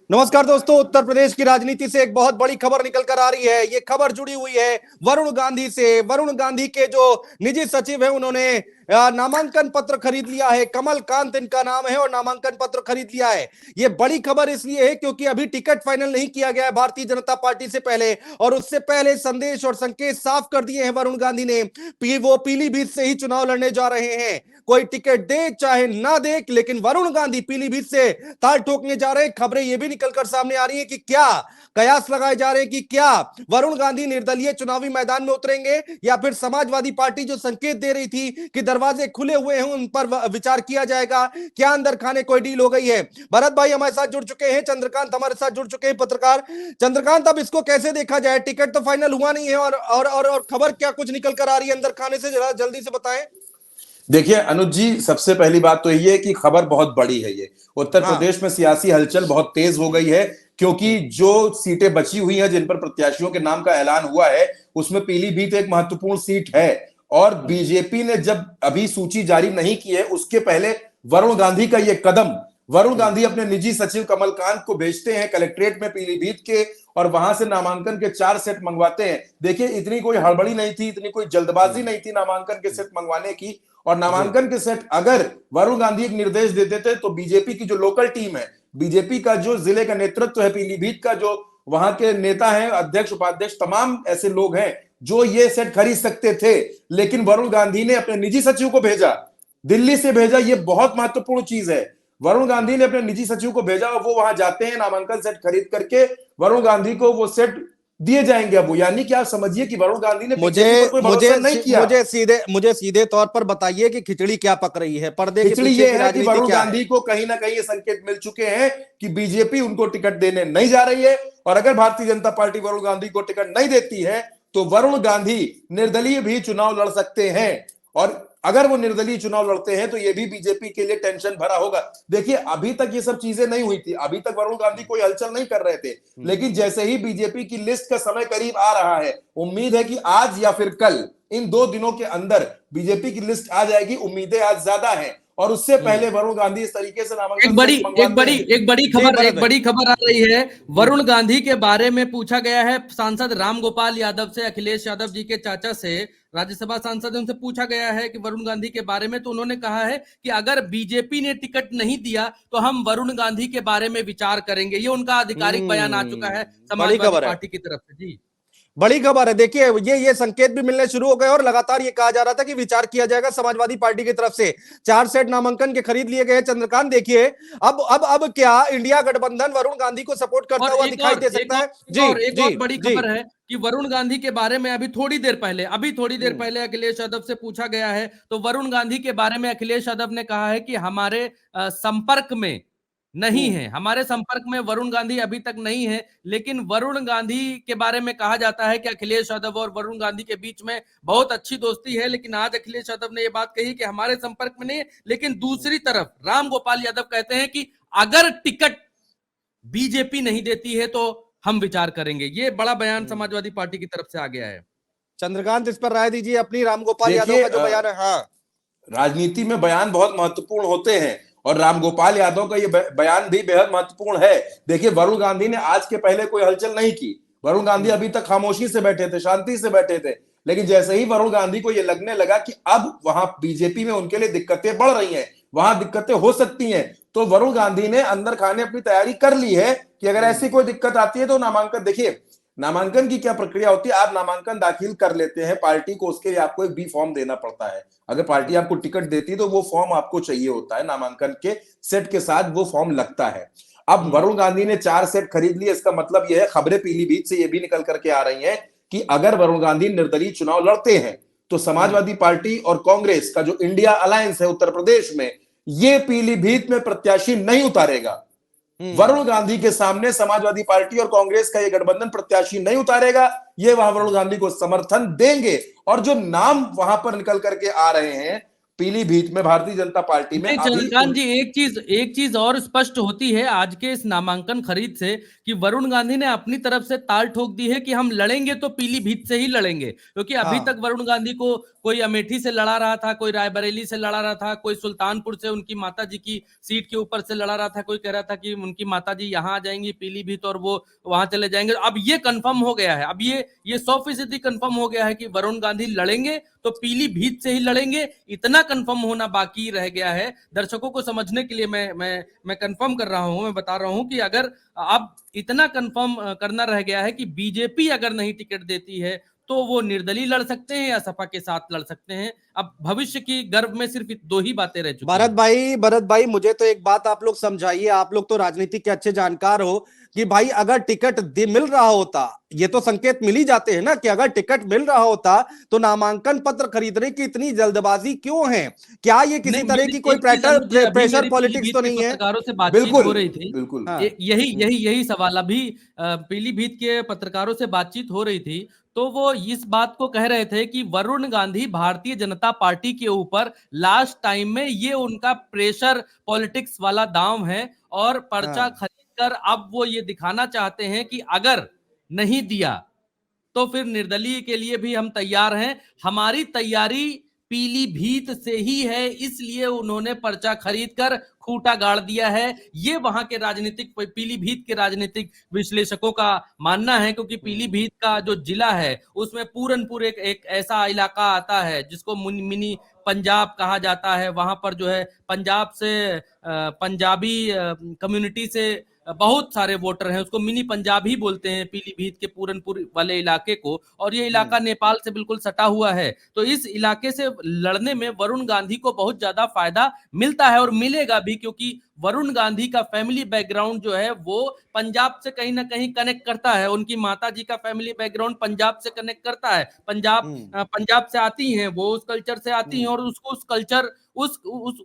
नमस्कार दोस्तों। उत्तर प्रदेश की राजनीति से एक बहुत बड़ी खबर निकल कर आ रही है। ये खबर जुड़ी हुई है वरुण गांधी से। वरुण गांधी के जो निजी सचिव है उन्होंने नामांकन पत्र खरीद लिया है। कमल कांत इनका नाम है और नामांकन पत्र खरीद लिया है। ये बड़ी खबर इसलिए है क्योंकि अभी टिकट फाइनल नहीं किया गया है भारतीय जनता पार्टी से पहले, और उससे पहले संदेश और संकेत साफ कर दिए हैं वरुण गांधी ने वो पीलीभीत से ही चुनाव लड़ने जा रहे हैं। कोई टिकट दे चाहे ना दे, लेकिन वरुण गांधी पीलीभीत से ताल ठोकने जा रहे हैं। खबरें ये भी निकलकर सामने आ रही है कि क्या कयास लगाए जा रहे हैं कि क्या वरुण गांधी निर्दलीय चुनावी मैदान में उतरेंगे, या फिर समाजवादी पार्टी जो संकेत दे रही थी कि दरवाजे खुले हुए हैं उन पर विचार किया जाएगा। क्या अंदर खाने कोई डील हो गई है? भरत भाई हमारे साथ जुड़ चुके हैं, चंद्रकांत हमारे साथ जुड़ चुके हैं, पत्रकार चंद्रकांत। अब इसको कैसे देखा जाए? टिकट तो फाइनल हुआ नहीं है, और खबर क्या कुछ निकल कर आ रही है अंदर खाने से, जरा जल्दी से बताएं। देखिए अनुज जी, सबसे पहली बात तो ये है कि खबर बहुत बड़ी है। ये उत्तर हाँ। प्रदेश में सियासी हलचल बहुत तेज हो गई है, क्योंकि जो सीटें बची हुई हैं जिन पर प्रत्याशियों के नाम का ऐलान हुआ है उसमें पीलीभीत एक महत्वपूर्ण सीट है। और बीजेपी ने जब अभी सूची जारी नहीं की है उसके पहले वरुण गांधी का ये कदम, वरुण गांधी अपने निजी सचिव कमलकांत को भेजते हैं कलेक्ट्रेट में पीलीभीत के, और वहां से नामांकन के 4 सेट मंगवाते हैं। देखिए इतनी कोई हड़बड़ी नहीं थी, इतनी कोई जल्दबाजी नहीं थी नामांकन के सेट मंगवाने की। और नामांकन के सेट अगर वरुण गांधी एक निर्देश देते थे तो बीजेपी की जो लोकल टीम है, बीजेपी का जो जिले का नेतृत्व है, पीलीभीत का जो वहां के नेता हैं, अध्यक्ष उपाध्यक्ष तमाम ऐसे लोग हैं जो ये सेट खरीद सकते थे। लेकिन वरुण गांधी ने अपने निजी सचिव को भेजा, दिल्ली से भेजा। ये बहुत महत्वपूर्ण चीज है। वरुण गांधी ने अपने निजी सचिव को भेजा और वो वहां जाते हैं, नामांकन सेट खरीद करके वरुण गांधी को वो सेट दिए जाएंगे। अब यानी कि आप समझिए कि वरुण गांधी ने मुझे बीजेपी पर कोई मुझे भरोसा नहीं किया। मुझे सीधे तौर पर बताइए कि खिचड़ी क्या पक रही है, पर्दे के खिचड़ी पीछे ये की है कि राजनीति वरुण क्या है? गांधी को कहीं ना कहीं ये संकेत मिल चुके हैं कि बीजेपी उनको टिकट देने नहीं जा रही है, और अगर भारतीय जनता पार्टी वरुण गांधी को टिकट नहीं देती है तो वरुण गांधी निर्दलीय भी चुनाव लड़ सकते हैं। और अगर वो निर्दलीय चुनाव लड़ते हैं तो ये भी बीजेपी के लिए टेंशन भरा होगा। देखिए अभी तक ये सब चीजें नहीं हुई थी, अभी तक वरुण गांधी कोई हलचल नहीं कर रहे थे, लेकिन जैसे ही बीजेपी की लिस्ट का समय करीब आ रहा है, उम्मीद है कि आज या फिर कल, इन 2 दिनों के अंदर बीजेपी की लिस्ट आ जाएगी। उम्मीदें आज ज्यादा हैं, और उससे पहले वरुण गांधी इस तरीके से एक नामांकन बड़ी सेट मंगवाते हैं। जी भरत एक भाई। बड़ी खबर आ रही है। वरुण गांधी के बारे में पूछा गया है सांसद रामगोपाल यादव से, अखिलेश यादव जी के चाचा से, राज्यसभा सांसद, उनसे पूछा गया है कि वरुण गांधी के बारे में, तो उन्होंने कहा है कि अगर बीजेपी ने टिकट नहीं दिया तो हम वरुण गांधी के बारे में विचार करेंगे। ये उनका आधिकारिक बयान आ चुका है बड़ी समाजवादी खबर है। पार्टी की तरफ से। जी, बड़ी खबर है। देखिए ये संकेत भी मिलने शुरू हो गए, और लगातार ये कहा जा रहा था कि विचार किया जाएगा समाजवादी पार्टी की तरफ से। 4 सेट नामांकन के खरीद लिए गए। चंद्रकांत देखिए, अब क्या इंडिया गठबंधन वरुण गांधी को सपोर्ट करता और हुआ दिखाई दे सकता है? जी एक जी और बड़ी जी। खबर है कि वरुण गांधी के बारे में अभी थोड़ी देर पहले अखिलेश यादव से पूछा गया है, तो वरुण गांधी के बारे में अखिलेश यादव ने कहा है कि हमारे संपर्क में नहीं है, हमारे संपर्क में वरुण गांधी अभी तक नहीं है। लेकिन वरुण गांधी के बारे में कहा जाता है कि अखिलेश यादव और वरुण गांधी के बीच में बहुत अच्छी दोस्ती है। लेकिन आज अखिलेश यादव ने यह बात कही कि हमारे संपर्क में नहीं है। लेकिन दूसरी तरफ राम गोपाल यादव कहते हैं कि अगर टिकट बीजेपी नहीं देती है तो हम विचार करेंगे। ये बड़ा बयान समाजवादी पार्टी की तरफ से आ गया है। चंद्रकांत इस पर राय दीजिए अपनी। रामगोपाल यादव देखिए का जो बयान है। हाँ। राजनीति में बयान बहुत महत्वपूर्ण होते हैं, और रामगोपाल यादव का ये बयान भी बेहद महत्वपूर्ण है। देखिए वरुण गांधी ने आज के पहले कोई हलचल नहीं की। वरुण गांधी अभी तक खामोशी से बैठे थे, शांति से बैठे थे। लेकिन जैसे ही वरुण गांधी को यह लगने लगा कि अब वहां बीजेपी में उनके लिए दिक्कतें बढ़ रही हैं, वहां दिक्कतें हो सकती हैं, तो वरुण गांधी ने अंदर खाने अपनी तैयारी कर ली है कि अगर ऐसी कोई दिक्कत आती है तो नामांकन, देखिए नामांकन की क्या प्रक्रिया होती है। आप नामांकन दाखिल कर लेते हैं पार्टी को, उसके लिए आपको एक बी फॉर्म देना पड़ता है। अगर पार्टी आपको टिकट देती है तो वो फॉर्म आपको चाहिए होता है, नामांकन के सेट के साथ वो फॉर्म लगता है। अब वरुण गांधी ने 4 सेट खरीद लिए, इसका मतलब यह है, खबरें पीलीभीत से ये भी निकल करके आ रही हैं कि अगर वरुण गांधी निर्दलीय चुनाव लड़ते हैं तो समाजवादी पार्टी और कांग्रेस का जो इंडिया अलायंस है उत्तर प्रदेश में, ये पीलीभीत में प्रत्याशी नहीं उतारेगा। वरुण गांधी के सामने समाजवादी पार्टी और कांग्रेस का ये गठबंधन प्रत्याशी नहीं उतारेगा। ये वहां वरुण गांधी को समर्थन देंगे। और जो नाम वहां पर निकल करके आ रहे हैं, पीलीभीत में भारतीय जनता पार्टी में नहीं अभी चंद्रकांत जी, एक चीज और स्पष्ट होती है आज के इस नामांकन खरीद से कि वरुण गांधी ने अपनी तरफ से ताल ठोक दी है कि हम लड़ेंगे तो पीलीभीत से ही लड़ेंगे, क्योंकि अभी तक वरुण गांधी को कोई अमेठी से लड़ा रहा था, कोई रायबरेली से लड़ा रहा था, कोई सुल्तानपुर से उनकी माता जी की सीट के ऊपर से लड़ा रहा था, कोई कह रहा था कि उनकी माता जी यहाँ आ जाएंगी पीलीभीत और वो वहां चले जाएंगे। अब ये कंफर्म हो गया है, अब ये 100% कंफर्म हो गया है कि वरुण गांधी लड़ेंगे तो पीलीभीत से ही लड़ेंगे। इतना कंफर्म होना बाकी रह गया है। दर्शकों को समझने के लिए मैं कंफर्म कर रहा हूं, मैं बता रहा हूं कि अगर अब इतना कंफर्म करना रह गया है कि बीजेपी अगर नहीं टिकट देती है तो वो निर्दलीय लड़ सकते हैं या सपा के साथ लड़ सकते हैं। अब भविष्य की गर्भ में सिर्फ दो ही बातें रह चुकी हैं। भरत भाई मुझे तो एक बात आप लोग समझाइए, आप लोग तो राजनीति के अच्छे जानकार हो, कि भाई अगर टिकट मिल रहा होता, ये तो संकेत मिल ही जाते हैं ना कि अगर टिकट मिल रहा होता तो नामांकन पत्र खरीदने की इतनी जल्दबाजी क्यों है? क्या ये किसी तरह की कोई प्रेशर पॉलिटिक्स तो नहीं है? पत्रकारों से बातचीत हो रही थी, बिल्कुल यही सवाल अभी पीलीभीत के पत्रकारों से बातचीत हो रही थी, तो वो इस बात को कह रहे थे कि वरुण गांधी भारतीय जनता पार्टी के ऊपर लास्ट टाइम में ये उनका प्रेशर पॉलिटिक्स वाला दांव है और पर्चा खरीदकर अब वो ये दिखाना चाहते हैं कि अगर नहीं दिया तो फिर निर्दलीय के लिए भी हम तैयार हैं, हमारी तैयारी पीलीभीत से ही है, इसलिए उन्होंने पर्चा खरीदकर खूंटा गाड़ दिया है। ये वहां के पीलीभीत के राजनीतिक विश्लेषकों का मानना है, क्योंकि पीलीभीत का जो जिला है उसमें पूरनपुर एक ऐसा इलाका आता है जिसको मिनी पंजाब कहा जाता है। वहां पर जो है पंजाब से पंजाबी कम्युनिटी से बहुत सारे वोटर हैं, उसको मिनी पंजाब ही बोलते हैं पीलीभीत के पूरनपुर वाले इलाके को, और ये इलाका नेपाल से बिल्कुल सटा हुआ है। तो इस इलाके से लड़ने में वरुण गांधी को बहुत ज्यादा फायदा मिलता है और मिलेगा भी, क्योंकि वरुण गांधी का फैमिली बैकग्राउंड जो है वो पंजाब से कहीं ना कहीं कनेक्ट करता है। उनकी माता जी का फैमिली बैकग्राउंड पंजाब से कनेक्ट करता है, पंजाब से आती हैं वो, उस कल्चर से आती हैं और उसको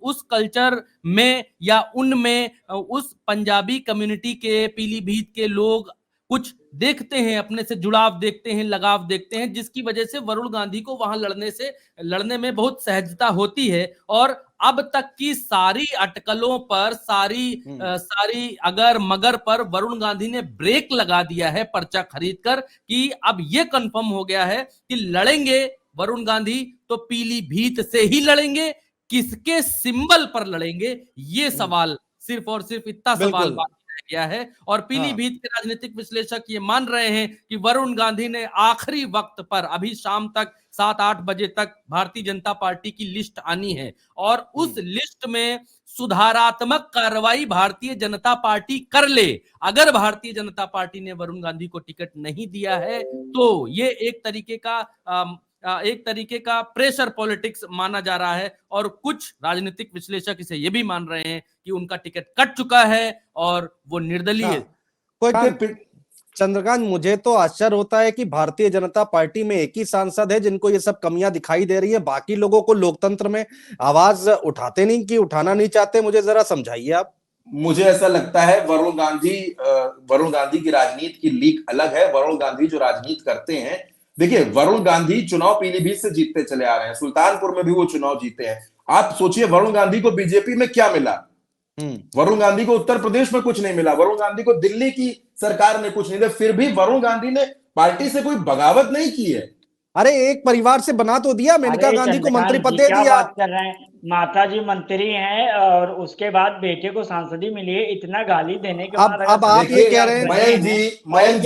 उस कल्चर में या उनमें उस पंजाबी कम्युनिटी के पीलीभीत के लोग कुछ देखते हैं, अपने से जुड़ाव देखते हैं, लगाव देखते हैं, जिसकी वजह से वरुण गांधी को वहां लड़ने में बहुत सहजता होती है। और अब तक की सारी अटकलों पर, सारी अगर मगर पर वरुण गांधी ने ब्रेक लगा दिया है पर्चा खरीदकर, कि अब यह कंफर्म हो गया है कि लड़ेंगे वरुण गांधी तो पीलीभीत से ही लड़ेंगे, किसके सिंबल पर लड़ेंगे ये सवाल, सिर्फ और सिर्फ इतना सवाल बाकी रह गया है। और पीलीभीत के राजनीतिक विश्लेषक ये मान रहे हैं कि वरुण गांधी ने आखिरी वक्त पर, अभी शाम तक 7-8 बजे तक भारतीय जनता पार्टी की लिस्ट आनी है और उस लिस्ट में सुधारात्मक कार्रवाई भारतीय जनता पार्टी कर ले। अगर भारतीय जनता पार्टी ने वरुण गांधी को टिकट नहीं दिया है तो ये एक तरीके का प्रेशर पॉलिटिक्स माना जा रहा है, और कुछ राजनीतिक विश्लेषक इसे ये भी मान रहे हैं कि उनका टिकट कट चुका है और वो निर्दलीय। चंद्रकांत, मुझे तो आश्चर्य होता है कि भारतीय जनता पार्टी में एक ही सांसद है जिनको ये सब कमियां दिखाई दे रही है, बाकी लोगों को लोकतंत्र में आवाज उठाते नहीं कि उठाना नहीं चाहते। मुझे जरा समझाइए आप। मुझे ऐसा लगता है वरुण गांधी की राजनीति की लीक अलग है। वरुण गांधी जो राजनीति करते हैं, देखिए वरुण गांधी चुनाव पीलीभीत से जीतते चले आ रहे हैं, सुल्तानपुर में भी वो चुनाव जीते हैं। आप सोचिए वरुण गांधी को बीजेपी में क्या मिला, वरुण गांधी को उत्तर प्रदेश में कुछ नहीं मिला, वरुण गांधी को दिल्ली की सरकार ने कुछ नहीं दिया, फिर भी वरुण गांधी ने पार्टी से कोई बगावत नहीं की है। अरे एक परिवार से बना तो दिया, मेनका गांधी को मंत्री पद दे दिया। बात कर रहे हैं, माता जी मंत्री हैं और उसके बाद बेटे को सांसदी मिली है, इतना गाली देने के बाद अब आप ये कह रहे हैं। मयंक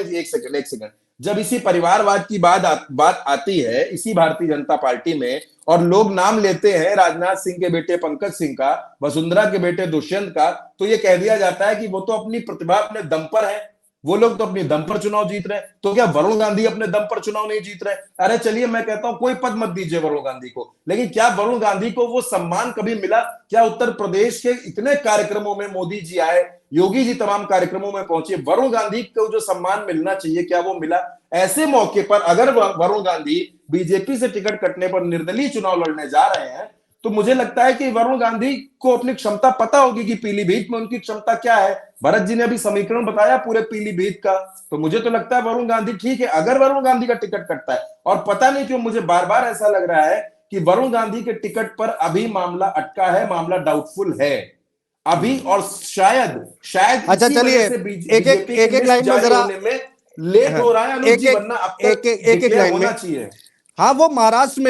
जी एक सेकंड, जब इसी परिवारवाद की बात आती है इसी भारतीय जनता पार्टी में, और लोग नाम लेते हैं राजनाथ सिंह के बेटे पंकज सिंह का, वसुंधरा के बेटे दुष्यंत का, तो ये कह दिया जाता है कि वो तो अपनी प्रतिभा अपने दम पर है, वो लोग तो अपने दम पर चुनाव जीत रहे हैं, तो क्या वरुण गांधी अपने दम पर चुनाव नहीं जीत रहे? अरे चलिए मैं कहता हूं कोई पद मत दीजिए वरुण गांधी को, लेकिन क्या वरुण गांधी को वो सम्मान कभी मिला? क्या उत्तर प्रदेश के इतने कार्यक्रमों में मोदी जी आए, योगी जी तमाम कार्यक्रमों में पहुंचे, वरुण गांधी को जो सम्मान मिलना चाहिए क्या वो मिला? ऐसे मौके पर अगर वरुण गांधी बीजेपी से टिकट कटने पर निर्दलीय चुनाव लड़ने जा रहे हैं, तो मुझे लगता है कि वरुण गांधी को अपनी क्षमता पता होगी कि पीलीभीत में उनकी क्षमता क्या है। भरत जी ने अभी समीकरण बताया पूरे पीलीभीत का, तो मुझे तो लगता है वरुण गांधी ठीक है। अगर वरुण गांधी का टिकट कटता है, और पता नहीं क्यों मुझे बार बार ऐसा लग रहा है कि वरुण गांधी के टिकट पर अभी मामला अटका है, मामला डाउटफुल है अभी, और शायद शायद अच्छा इसी चलिए, वजह से एक एक बीजेपी एक की एक लिस्ट लाइन में जारी जरा, होने में लेट हाँ, हो रहा है अनुज एक जी, एक वरना अब एक तक एक एक एक डिक्लेयर लाइन होना में, चाहिए। हाँ वो महाराष्ट्र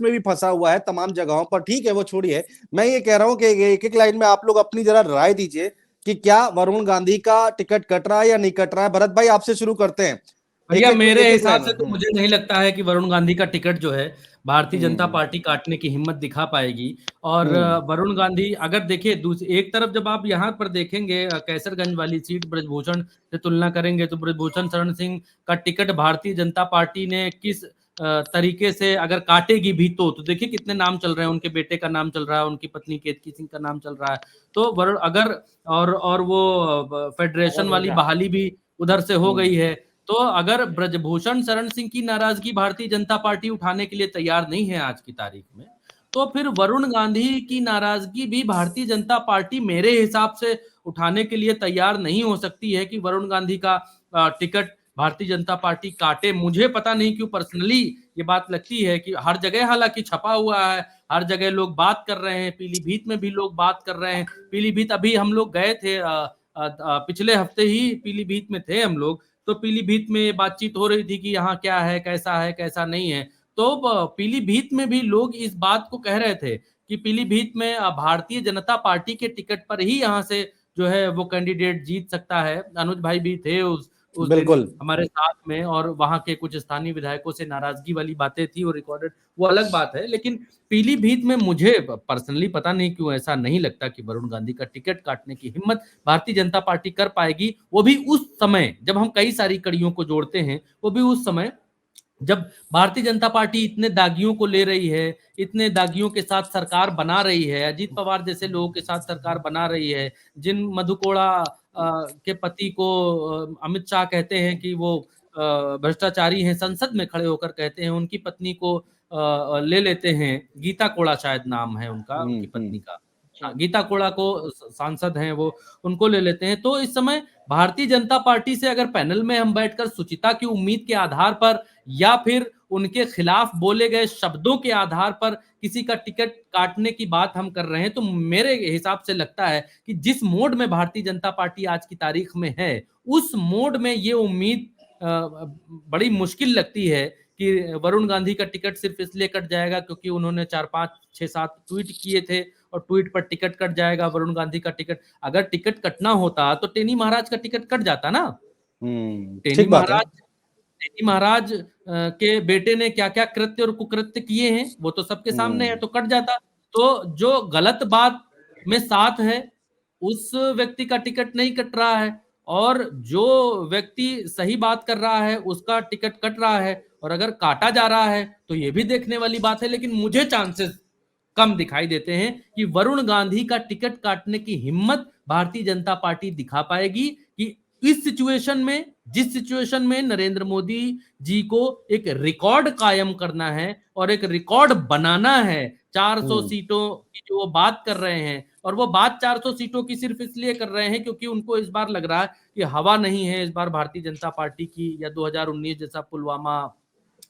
में भी फंसा हुआ है तमाम जगहों पर, ठीक है वो छोड़िए। मैं ये कह रहा हूँ कि एक एक लाइन में आप लोग अपनी जरा राय दीजिए कि क्या वरुण गांधी का टिकट कट रहा है या नहीं कट रहा है। भरत भाई आपसे शुरू करते हैं। भैया मेरे एक हिसाब लाइन से तो में। मुझे नहीं लगता है कि वरुण गांधी का टिकट जो है भारतीय जनता हम्म पार्टी काटने की हिम्मत दिखा पाएगी। और हम्म वरुण गांधी अगर देखिए एक तरफ जब आप यहाँ पर देखेंगे कैसरगंज वाली सीट ब्रजभूषण से तुलना करेंगे तो ब्रजभूषण शरण सिंह का टिकट भारतीय जनता पार्टी ने किस तरीके से अगर काटेगी भी तो देखिए कितने नाम चल रहे हैं, उनके बेटे का नाम चल रहा है, उनकी पत्नी केतकी सिंह का नाम चल रहा है। तो वरुण अगर और वो फेडरेशन वाली बहाली भी उधर से हो गई है। तो अगर ब्रजभूषण शरण सिंह की नाराजगी भारतीय जनता पार्टी उठाने के लिए तैयार नहीं है आज की तारीख में, तो फिर वरुण गांधी की नाराजगी भी भारतीय जनता पार्टी मेरे हिसाब से उठाने के लिए तैयार नहीं हो सकती है कि वरुण गांधी का टिकट भारतीय जनता पार्टी काटे। मुझे पता नहीं क्यों पर्सनली ये बात लगती है कि हर जगह हालांकि छपा हुआ है, हर जगह लोग बात कर रहे हैं, पीलीभीत में भी लोग बात कर रहे हैं। पीलीभीत अभी हम लोग गए थे, पिछले हफ्ते ही पीलीभीत में थे हम लोग, तो पीलीभीत में बातचीत हो रही थी कि यहाँ क्या है कैसा नहीं है। तो पीलीभीत में भी लोग इस बात को कह रहे थे कि पीलीभीत में भारतीय जनता पार्टी के टिकट पर ही यहाँ से जो है वो कैंडिडेट जीत सकता है। अनुज भाई भी थे उस दिन बिल्कुल हमारे साथ में, और वहां के कुछ स्थानीय विधायकों से नाराजगी वाली बातें थी और रिकॉर्डेड, वो अलग बात है। लेकिन पीलीभीत में मुझे पर्सनली पता नहीं क्यों ऐसा नहीं लगता कि वरुण गांधी का टिकट काटने की हिम्मत भारतीय जनता पार्टी कर पाएगी। वो भी उस समय जब हम कई सारी कड़ियों को जोड़ते हैं, वो भी उस समय जब भारतीय जनता पार्टी इतने दागियों को ले रही है, इतने दागियों के साथ सरकार बना रही है, अजीत पवार जैसे लोगों के साथ सरकार बना रही है, जिन मधु कोड़ा के पति को अमित शाह कहते हैं कि वो भ्रष्टाचारी हैं, संसद में खड़े होकर कहते हैं, उनकी पत्नी को ले लेते हैं, गीता कोड़ा शायद नाम है उनका, उनकी पत्नी का, गीता कोड़ा को सांसद हैं वो, उनको ले लेते हैं। तो इस समय भारतीय जनता पार्टी से अगर पैनल में हम बैठकर सुचिता की उम्मीद के आधार पर या फिर उनके खिलाफ बोले गए शब्दों के आधार पर किसी का टिकट काटने की बात हम कर रहे हैं, तो मेरे हिसाब से लगता है कि जिस मोड में भारतीय जनता पार्टी आज की तारीख में है, उस मोड में ये उम्मीद बड़ी मुश्किल लगती है कि वरुण गांधी का टिकट सिर्फ इसलिए कट जाएगा क्योंकि उन्होंने 4-5-6-7 ट्वीट किए थे और ट्वीट पर टिकट कट जाएगा वरुण गांधी का टिकट। अगर टिकट कटना होता तो टेनी महाराज का टिकट कट जाता ना। टेनी ठीक बात है। महाराज के बेटे ने क्या क्या कृत्य और कुकृत्य किए हैं वो तो सबके सामने है, तो कट जाता। तो जो गलत बात में साथ है उस व्यक्ति का टिकट नहीं कट रहा है, और जो व्यक्ति सही बात कर रहा है उसका टिकट कट रहा है, और अगर काटा जा रहा है तो ये भी देखने वाली बात है। लेकिन मुझे चांसेस कम दिखाई देते हैं कि वरुण गांधी का टिकट काटने की हिम्मत भारतीय जनता पार्टी दिखा पाएगी कि इस सिचुएशन में, जिस सिचुएशन में नरेंद्र मोदी जी को एक रिकॉर्ड कायम करना है और एक रिकॉर्ड बनाना है 400 सीटों की जो वो बात कर रहे हैं, और वो बात 400 सीटों की सिर्फ इसलिए कर रहे हैं क्योंकि उनको इस बार लग रहा है कि हवा नहीं है इस बार भारतीय जनता पार्टी की, या 2019 जैसा पुलवामा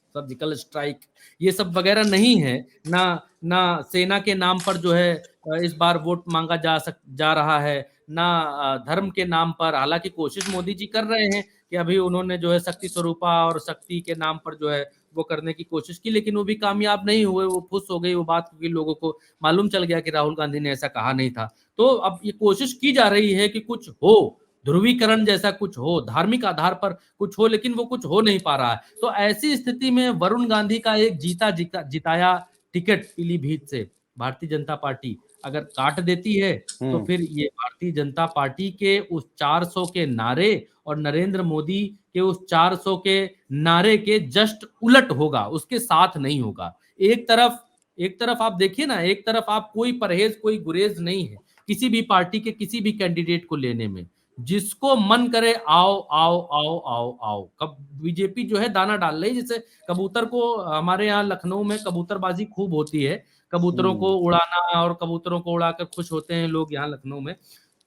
सर्जिकल स्ट्राइक ये सब वगैरह नहीं है ना, ना सेना के नाम पर जो है इस बार वोट मांगा जा रहा है, ना धर्म के नाम पर। हालांकि कोशिश मोदी जी कर रहे हैं कि अभी उन्होंने जो है शक्ति स्वरूपा और शक्ति के नाम पर जो है वो करने की कोशिश की, लेकिन वो भी कामयाब नहीं हुए, वो फुस हो गई वो बात, क्योंकि लोगों को मालूम चल गया कि राहुल गांधी ने ऐसा कहा नहीं था। तो अब ये कोशिश की जा रही है कि कुछ हो, ध्रुवीकरण जैसा कुछ हो, धार्मिक आधार पर कुछ हो, लेकिन वो कुछ हो नहीं पा रहा है। तो ऐसी स्थिति में वरुण गांधी का एक जिताया टिकट पीलीभीत से भारतीय जनता पार्टी अगर काट देती है, तो फिर ये भारतीय जनता पार्टी के उस 400 के नारे और नरेंद्र मोदी के उस 400 के नारे के जस्ट उलट होगा, उसके साथ नहीं होगा। एक तरफ आप देखिए ना, एक तरफ आप कोई परहेज कोई गुरेज नहीं है किसी भी पार्टी के किसी भी कैंडिडेट को लेने में, जिसको मन करे आओ आओ आओ आओ आओ। कब बीजेपी जो है दाना डाल रही है, जैसे कबूतर को हमारे यहाँ लखनऊ में कबूतरबाजी खूब होती है, कबूतरों को उड़ाना और कबूतरों को उड़ाकर खुश होते हैं लोग यहाँ लखनऊ में।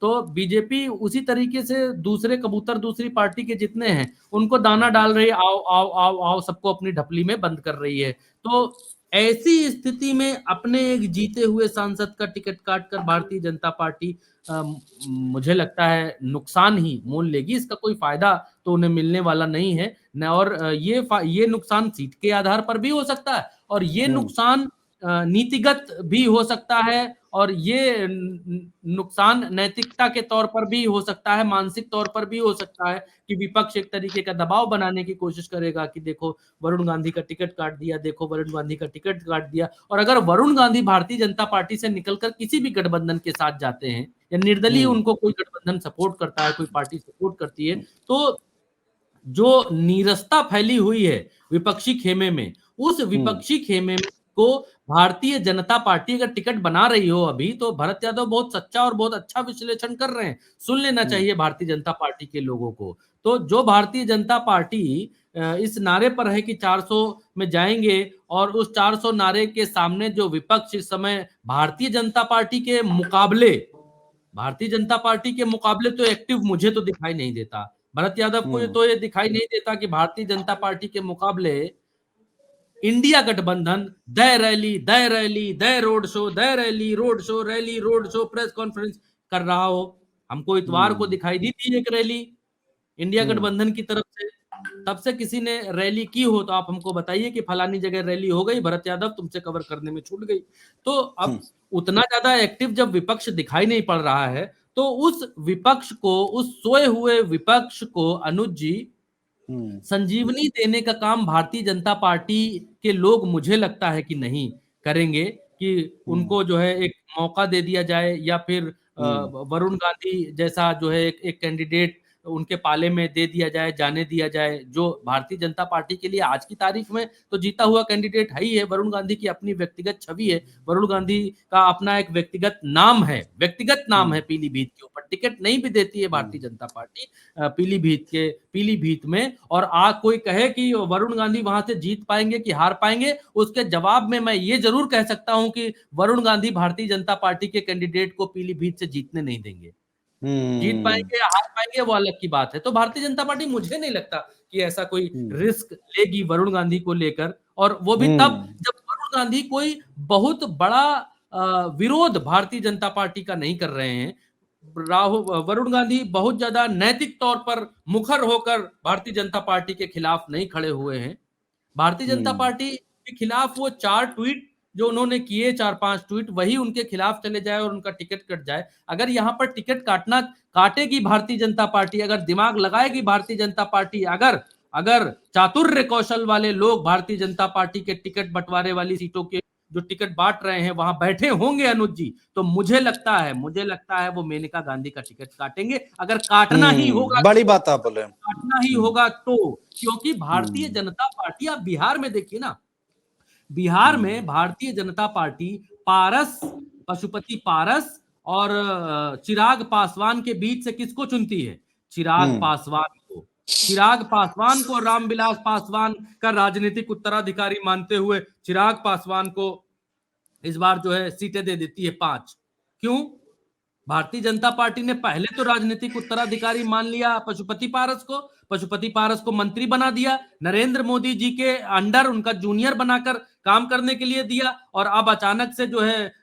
तो बीजेपी उसी तरीके से दूसरे कबूतर दूसरी पार्टी के जितने हैं उनको दाना डाल रही है, आओ आओ आओ आओ, सबको अपनी ढपली में बंद कर रही है। तो ऐसी स्थिति में अपने एक जीते हुए सांसद का टिकट काटकर भारतीय जनता पार्टी मुझे लगता है नुकसान ही मोल लेगी। इसका कोई फायदा तो उन्हें मिलने वाला नहीं है न, और ये नुकसान सीट के आधार पर भी हो सकता है और ये नुकसान नीतिगत भी हो सकता है और ये नुकसान नैतिकता के तौर पर भी हो सकता है, मानसिक तौर पर भी हो सकता है कि विपक्ष एक तरीके का दबाव बनाने की कोशिश करेगा कि देखो वरुण गांधी का टिकट काट दिया, देखो वरुण गांधी का टिकट काट दिया। और अगर वरुण गांधी भारतीय जनता पार्टी से निकलकर किसी भी गठबंधन के साथ जाते हैं या निर्दलीय उनको कोई गठबंधन सपोर्ट करता है, कोई पार्टी सपोर्ट करती है, तो जो नीरसता फैली हुई है विपक्षी खेमे में, उस विपक्षी खेमे को भारतीय जनता पार्टी अगर टिकट बना रही हो अभी, तो भरत यादव बहुत सच्चा और बहुत अच्छा विश्लेषण कर रहे हैं। सुन लेना चाहिए भारतीय जनता पार्टी के लोगों को। तो जो भारतीय जनता पार्टी इस नारे पर है कि 400 में जाएंगे और उस 400 नारे के सामने जो विपक्ष इस समय भारतीय जनता पार्टी के मुकाबले तो एक्टिव मुझे तो दिखाई नहीं देता। भरत यादव को तो ये दिखाई नहीं देता कि भारतीय जनता पार्टी के मुकाबले इंडिया गठबंधन दय रैली दय रोड शो, दय rally road show, rally road show, press conference कर रहा हो। हमको इतवार को दिखाई दी थी एक रैली इंडिया गठबंधन की तरफ से। तब से किसी ने रैली की हो तो आप हमको बताइए कि फलानी जगह रैली हो गई, भरत यादव तुमसे कवर करने में छूट गई। तो अब उतना ज्यादा एक्टिव जब विपक्ष दिखाई नहीं पड़ रहा है, तो उस विपक्ष को, उस सोए हुए विपक्ष को अनुज जी संजीवनी देने का काम भारतीय जनता पार्टी के लोग मुझे लगता है कि नहीं करेंगे, कि उनको जो है एक मौका दे दिया जाए या फिर वरुण गांधी जैसा जो है एक कैंडिडेट उनके पाले में दे दिया जाए, जाने दिया जाए, जो भारतीय जनता पार्टी के लिए आज की तारीख में तो जीता हुआ कैंडिडेट है ही है। वरुण गांधी की अपनी व्यक्तिगत छवि है, वरुण गांधी का अपना एक व्यक्तिगत नाम है पीलीभीत के ऊपर। टिकट नहीं भी देती है भारतीय जनता पार्टी पीलीभीत में, और कोई कहे कि वरुण गांधी वहां से जीत पाएंगे कि हार पाएंगे, उसके जवाब में मैं ये जरूर कह सकता हूं कि वरुण गांधी भारतीय जनता पार्टी के कैंडिडेट को पीलीभीत से जीतने नहीं देंगे। जीत पाएंगे या हार पाएंगे वो अलग की बात है। तो भारतीय जनता पार्टी मुझे नहीं लगता कि ऐसा कोई रिस्क लेगी वरुण गांधी को लेकर, और वो भी तब जब वरुण गांधी कोई बहुत बड़ा विरोध भारतीय जनता पार्टी का नहीं कर रहे हैं। वरुण गांधी बहुत ज्यादा नैतिक तौर पर मुखर होकर भारतीय जनता पार्टी के खिलाफ नहीं खड़े हुए हैं। भारतीय जनता पार्टी के खिलाफ वो 4 ट्वीट जो उन्होंने किए, 4-5 ट्वीट, वही उनके खिलाफ चले जाए और उनका टिकट कट जाए। अगर यहाँ पर टिकट काटेगी भारतीय जनता पार्टी, अगर दिमाग लगाएगी भारतीय जनता पार्टी, अगर चातुर्य कौशल वाले लोग भारतीय जनता पार्टी के टिकट बंटवारे वाली सीटों के जो टिकट बांट रहे हैं वहां बैठे होंगे अनुज जी, तो मुझे लगता है वो मेनका गांधी का टिकट काटेंगे। अगर काटना ही होगा, बड़ी बात आप बोले, काटना ही होगा तो, क्योंकि भारतीय जनता पार्टी, आप बिहार में देखिए ना, बिहार में भारतीय जनता पार्टी पशुपति पारस और चिराग पासवान के बीच से किसको चुनती है? चिराग पासवान को रामविलास पासवान का राजनीतिक उत्तराधिकारी मानते हुए चिराग पासवान को इस बार जो है सीटें दे देती है 5। क्यों? भारतीय जनता पार्टी ने पहले तो राजनीतिक उत्तराधिकारी मान लिया पशुपति पारस को मंत्री बना दिया, नरेंद्र मोदी जी के अंडर उनका जूनियर बनाकर काम करने के लिए दिया, और अब अचानक से जो है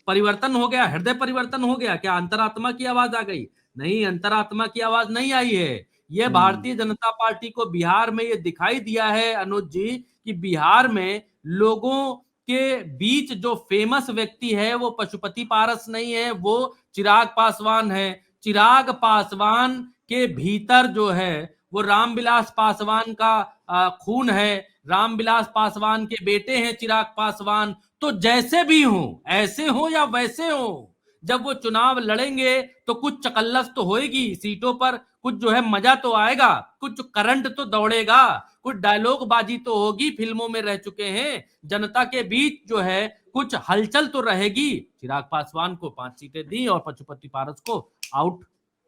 परिवर्तन हो गया, हृदय परिवर्तन हो गया। क्या अंतरात्मा की आवाज आ गई? नहीं, अंतरात्मा की आवाज नहीं आई है। यह भारतीय जनता पार्टी को बिहार में ये दिखाई दिया है अनुज जी कि बिहार में लोगों के बीच जो फेमस व्यक्ति है वो पशुपति पारस नहीं है, वो चिराग पासवान है। चिराग पासवान के भीतर जो है वो रामविलास पासवान का खून है, रामविलास पासवान के बेटे हैं चिराग पासवान। तो जैसे भी हो, ऐसे हो या वैसे हो, जब वो चुनाव लड़ेंगे तो कुछ चकल्लस तो होएगी सीटों पर, कुछ जो है मजा तो आएगा, कुछ करंट तो दौड़ेगा, कुछ डायलॉग बाजी तो होगी, फिल्मों में रह चुके हैं। जनता के बीच जो है कुछ हलचल तो रहेगी। चिराग पासवान को 5 सीटें दी और पशुपति पारस को आउट,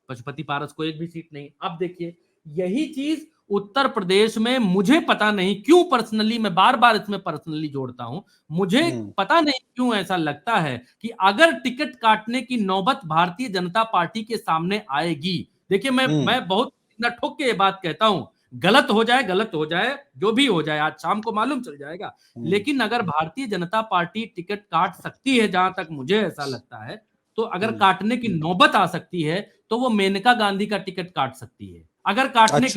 पशुपति पारस को एक भी सीट नहीं। अब देखिए यही चीज उत्तर प्रदेश में मुझे पता नहीं क्यों पर्सनली, मैं बार बार इसमें पर्सनली जोड़ता हूं, मुझे पता नहीं क्यों ऐसा लगता है कि अगर टिकट काटने की नौबत भारतीय जनता पार्टी के सामने आएगी, देखिए मैं बहुत न ठोक के ये बात कहता हूं, गलत हो जाए, जो भी हो जाए, आज शाम को मालूम चल जाएगा, लेकिन अगर भारतीय जनता पार्टी टिकट काट सकती है, जहां तक मुझे ऐसा लगता है, तो अगर काटने की नौबत आ सकती है तो वो मेनका गांधी का टिकट काट सकती है, अगर काटने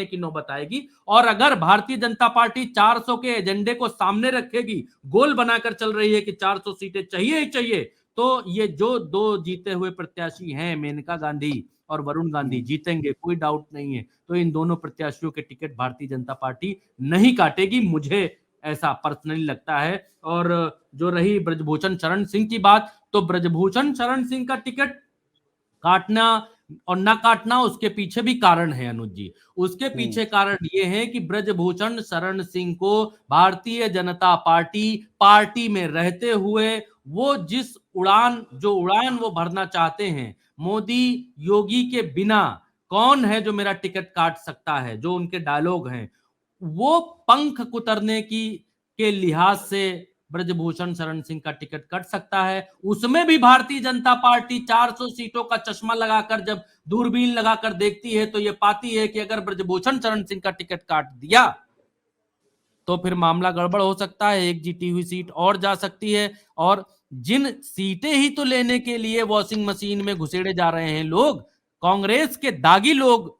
की नौबत आएगी। और अगर भारतीय जनता पार्टी 400 के एजेंडे को सामने रखेगी, गोल बनाकर चल रही है कि 400 सीटें चाहिए ही चाहिए, तो ये जो दो जीते हुए प्रत्याशी हैं, मेनका गांधी और वरुण गांधी, जीतेंगे, कोई डाउट नहीं है। तो इन दोनों प्रत्याशियों के टिकट भारतीय जनता पार्टी नहीं काटेगी, मुझे ऐसा पर्सनली लगता है। और जो रही ब्रजभूषण शरण सिंह की बात, तो ब्रजभूषण शरण सिंह का टिकट काटना और ना काटना, उसके पीछे भी कारण है अनुज जी। उसके पीछे कारण ये है कि ब्रजभूषण शरण सिंह को भारतीय जनता पार्टी में रहते हुए वो जिस उड़ान वो भरना चाहते हैं, मोदी योगी के बिना कौन है जो मेरा टिकट काट सकता है, जो उनके डायलॉग हैं, वो पंख कुतरने के लिहाज से ब्रजभूषण शरण सिंह का टिकट कट सकता है। उसमें भी भारतीय जनता पार्टी 400 सीटों का चश्मा लगाकर, जब दूरबीन लगाकर देखती है, तो ये पाती है कि अगर ब्रजभूषण शरण सिंह का टिकट काट दिया तो फिर मामला गड़बड़ हो सकता है, एक जीती हुई सीट और जा सकती है। और जिन सीटें ही तो लेने के लिए वॉशिंग मशीन में घुसेड़े जा रहे हैं लोग, कांग्रेस के दागी लोग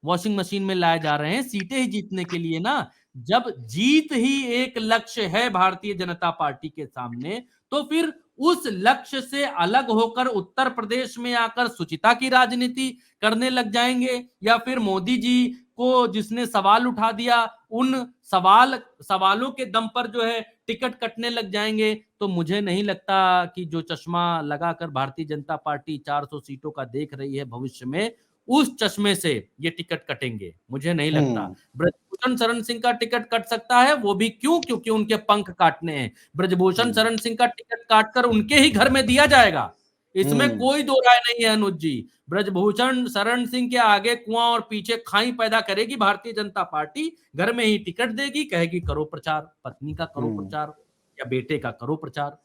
वॉशिंग मशीन में लाए जा रहे हैं सीटें ही जीतने के लिए ना। जब जीत ही एक लक्ष्य है भारतीय जनता पार्टी के सामने, तो फिर उस लक्ष्य से अलग होकर उत्तर प्रदेश में आकर सुचिता की राजनीति करने लग जाएंगे, या फिर मोदी जी को जिसने सवाल उठा दिया, उन सवालों के दम पर जो है टिकट कटने लग जाएंगे। तो मुझे नहीं लगता कि जो चश्मा लगाकर भारतीय जनता पार्टी 400 सीटों का देख रही है भविष्य में, उस चश्मे से ये टिकट कटेंगे, मुझे नहीं लगता। ब्रजभूषण शरण सिंह का टिकट कट सकता है, वो भी क्योंकि उनके पंख काटने हैं। ब्रजभूषण शरण सिंह का टिकट काटकर उनके ही घर में दिया जाएगा, इसमें कोई दो राय नहीं है अनुज जी। ब्रजभूषण शरण सिंह के आगे कुआं और पीछे खाई पैदा करेगी भारतीय जनता पार्टी, घर में ही टिकट देगी, कहेगी करो प्रचार, पत्नी का करो प्रचार या बेटे का करो प्रचार।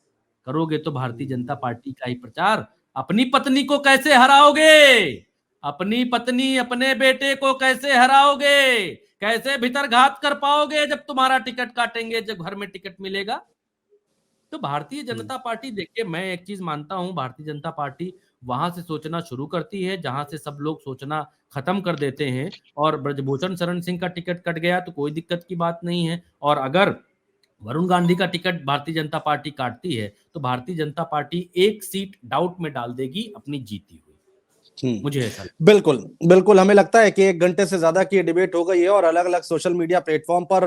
करोगे तो भारतीय जनता पार्टी का ही प्रचार। अपनी पत्नी को कैसे हराओगे, अपनी पत्नी अपने बेटे को कैसे हराओगे, कैसे भीतरघात कर पाओगे जब तुम्हारा टिकट काटेंगे, जब घर में टिकट मिलेगा। तो भारतीय जनता पार्टी, देखिए मैं एक चीज मानता हूं, भारतीय जनता पार्टी वहां से सोचना शुरू करती है जहां से सब लोग सोचना खत्म कर देते हैं। और ब्रजभूषण शरण सिंह का टिकट कट गया तो कोई दिक्कत की बात नहीं है, और अगर वरुण गांधी का टिकट भारतीय जनता पार्टी काटती है तो भारतीय जनता पार्टी एक सीट डाउट में डाल देगी अपनी जीती हुई, मुझे ऐसा बिल्कुल हमें लगता है कि 1 घंटे से ज्यादा की डिबेट हो गई है और अलग अलग सोशल मीडिया प्लेटफॉर्म पर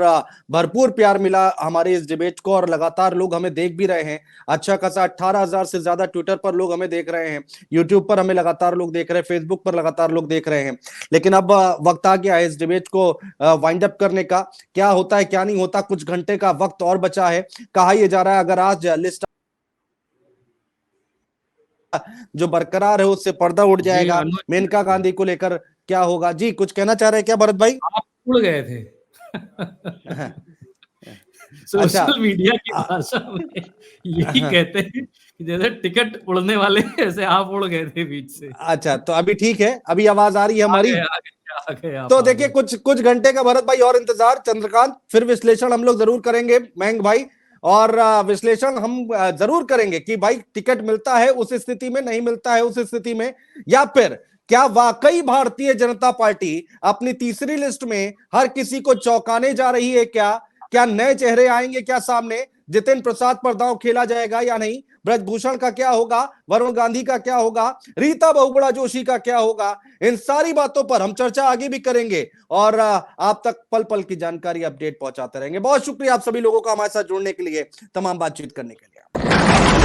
भरपूर प्यार मिला हमारे इस डिबेट को, और लगातार लोग हमें देख भी रहे हैं। अच्छा खासा 18,000 से ज्यादा ट्विटर पर लोग हमें देख रहे हैं, यूट्यूब पर हमें लगातार लोग देख रहे हैं, फेसबुक पर लगातार लोग देख रहे हैं। लेकिन अब वक्त आ गया है इस डिबेट को वाइंड अप करने का। क्या होता है क्या नहीं होता, कुछ घंटे का वक्त और बचा है। कहा यह जा रहा है अगर आज लिस्ट जो बरकरार है उससे पर्दा उठ जाएगा। मेनका गांधी को लेकर क्या होगा? जी कुछ कहना चाह रहे हैं क्या भरत भाई? आप उड़ गए थे सोशल मीडिया की भाषा में यही कहते हैं कि जैसे टिकट उड़ने वाले ऐसे आप उड़ गए थे बीच से। अच्छा तो अभी ठीक है, अभी आवाज आ रही है हमारी? आगे तो देखिए कुछ घंटे का भरत भाई और इंतजार, चंद्रकांत, फिर विश्लेषण हम लोग जरूर करेंगे मयंक भाई, और विश्लेषण हम जरूर करेंगे कि भाई टिकट मिलता है उस स्थिति में, नहीं मिलता है उस स्थिति में, या फिर क्या वाकई भारतीय जनता पार्टी अपनी तीसरी लिस्ट में हर किसी को चौंकाने जा रही है? क्या नए चेहरे आएंगे क्या सामने? जितेंद्र प्रसाद पर दांव खेला जाएगा या नहीं? ब्रजभूषण का क्या होगा? वरुण गांधी का क्या होगा? रीता बहुगुणा जोशी का क्या होगा? इन सारी बातों पर हम चर्चा आगे भी करेंगे और आप तक पल पल की जानकारी अपडेट पहुंचाते रहेंगे। बहुत शुक्रिया आप सभी लोगों का हमारे साथ जुड़ने के लिए, तमाम बातचीत करने के लिए।